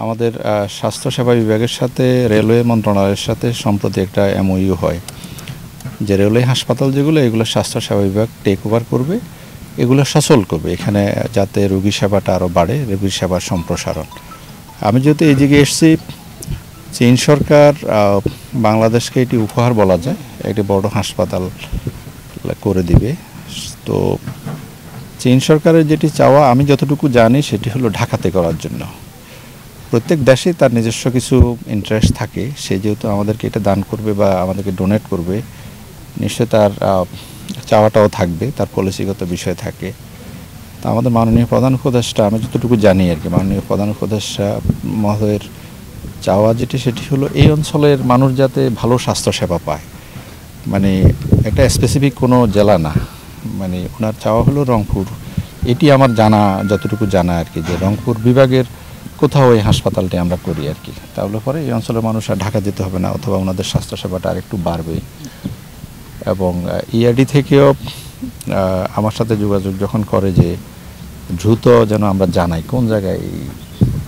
আমাদের স্বাস্থ্যসেবা বিভাগের সাথে রেলওয়ে মন্ত্রণালয়ের সাথে সম্প্রতি একটা এমওইউ হয় যে রেলওয়ে হাসপাতাল যেগুলো এগুলো স্বাস্থ্যসেবা বিভাগ টেক ওভার করবে, এগুলো সচল করবে এখানে, যাতে রোগী সেবাটা আরও বাড়ে, রোগীর সেবার সম্প্রসারণ। আমি যেহেতু এই দিকে এসেছি, চীন সরকার বাংলাদেশকে এটি উপহার বলা যায়, একটি বড় হাসপাতাল করে দিবে। তো চীন সরকারের যেটি চাওয়া, আমি যতটুকু জানি সেটি হলো ঢাকাতে করার জন্য। প্রত্যেক দেশে তার নিজস্ব কিছু ইন্টারেস্ট থাকে, সে যেহেতু আমাদেরকে এটা দান করবে বা আমাদেরকে ডোনেট করবে, নিশ্চয় তার চাওয়াটাও থাকবে, তার পলিসিগত বিষয় থাকে। তা আমাদের মাননীয় প্রধান উপদেষ্টা, আমি যতটুকু জানি আর কি, মাননীয় প্রধান উপদেষ্টা মহোদয়ের চাওয়া যেটি সেটি হলো এই অঞ্চলের মানুষ যাতে ভালো স্বাস্থ্যসেবা পায়, মানে একটা স্পেসিফিক কোনো জেলা না, মানে ওনার চাওয়া হলো রংপুর। এটি আমার জানা, যতটুকু জানা আর কি, যে রংপুর বিভাগের কোথাও এই হাসপাতালটি আমরা করি আর কি। তাহলে পরে এই অঞ্চলের মানুষ আর ঢাকা যেতে হবে না, অথবা ওনাদের স্বাস্থ্যসেবাটা আর একটু বাড়বে। এবং ইআরডি থেকেও আমার সাথে যোগাযোগ যখন করে যে দ্রুত যেন আমরা জানাই কোন জায়গায় এই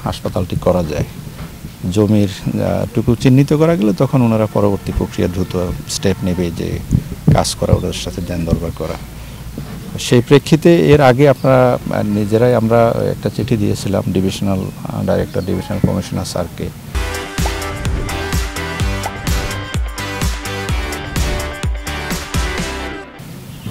হাসপাতালটি করা যায়, জমির টুকু চিহ্নিত করা গেলে তখন ওনারা পরবর্তী প্রক্রিয়া দ্রুত স্টেপ নেবে যে কাজ করা, ওদের সাথে দেন দরবার করা। সেই প্রেক্ষিতে এর আগে আপনারা নিজেরাই আমরা একটা চিঠি দিয়েছিলাম ডিভিশনাল ডাইরেক্টর, ডিভিশনাল কমিশনার স্যারকে।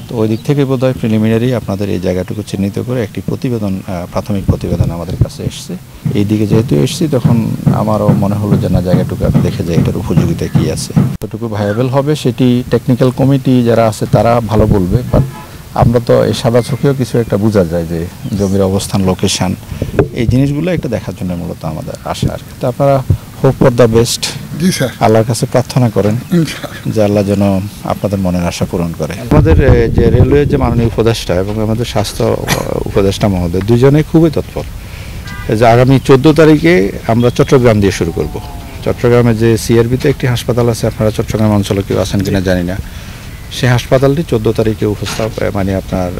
তো ওই দিক থেকে বোধহয় প্রিলিমিনারি আপনাদের এই জায়গাটুকু চিহ্নিত করে একটি প্রতিবেদন, প্রাথমিক প্রতিবেদন আমাদের কাছে এসছে। এই দিকে যেহেতু এসছি, তখন আমারও মনে হলো যে না, জায়গাটুকু আমি দেখে যাই এটার উপযোগিতা কী আছে, কতটুকু ভায়াবেল হবে সেটি টেকনিক্যাল কমিটি যারা আছে তারা ভালো বলবে। বাট আমরা তো এই সাদা চোখেও কিছু একটা বোঝা যায় যে জমির অবস্থান, লোকেশান, এই জিনিসগুলো একটা দেখার জন্য মূলত আমাদের আশা আর কি। তো আপনারা হোপ ফর দ্য বেস্ট, আল্লাহর কাছে প্রার্থনা করেন যে আল্লাহ যেন আপনাদের মনের আশা পূরণ করে। আমাদের যে রেলওয়ে যে মাননীয় উপদেষ্টা এবং আমাদের স্বাস্থ্য উপদেষ্টা মহোদয় দুজনেই খুবই তৎপর যে আগামী 14 তারিখে আমরা চট্টগ্রাম দিয়ে শুরু করব। চট্টগ্রামে যে সিআরবিতে একটি হাসপাতাল আছে, আপনারা চট্টগ্রাম অঞ্চলে কেউ আছেন কিনা জানি না, সেই হাসপাতালটি 14 তারিখে মানে আপনার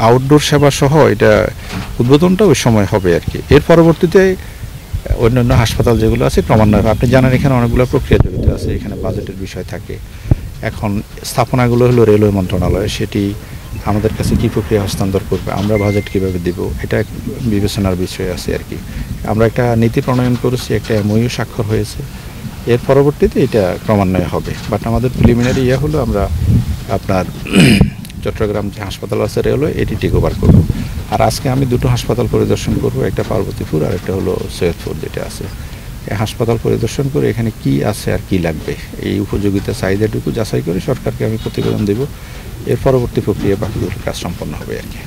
আউটডোর সেবা সহ এটা উদ্বোধনটা ওই সময় হবে আর কি। এর পরবর্তীতে অন্যান্য হাসপাতাল যেগুলো আছে ক্রমান্বয়ে, আপনি জানেন এখানে অনেকগুলো প্রক্রিয়া জড়িত আছে, এখানে বাজেটের বিষয় থাকে। এখন স্থাপনাগুলো হলো রেলওয়ে মন্ত্রণালয়, সেটি আমাদের কাছে কী প্রক্রিয়া হস্তান্তর করবে, আমরা বাজেট কীভাবে দেব, এটা বিবেচনার বিষয় আছে আর কি। আমরা একটা নীতি প্রণয়ন করেছি, একটা এমওইউ স্বাক্ষর হয়েছে, এর পরবর্তীতে এটা ক্রমান্বয়ে হবে। বাট আমাদের প্রিলিমিনারি হলো আমরা আপনার চট্টগ্রাম যে হাসপাতাল আছে রেলওয়ে, এটি টেক ওভার করবো। আর আজকে আমি দুটো হাসপাতাল পরিদর্শন করব, একটা পার্বতীপুর আর একটা হলো সৈয়দপুর যেটা আছে। এই হাসপাতাল পরিদর্শন করে এখানে কি আছে আর কি লাগবে, এই উপযোগিতা চাহিদাটুকু যাচাই করে সরকারকে আমি প্রতিবেদন দেব। এর পরবর্তী প্রক্রিয়া বাকিগুলো কাজ সম্পন্ন হবে আর কি।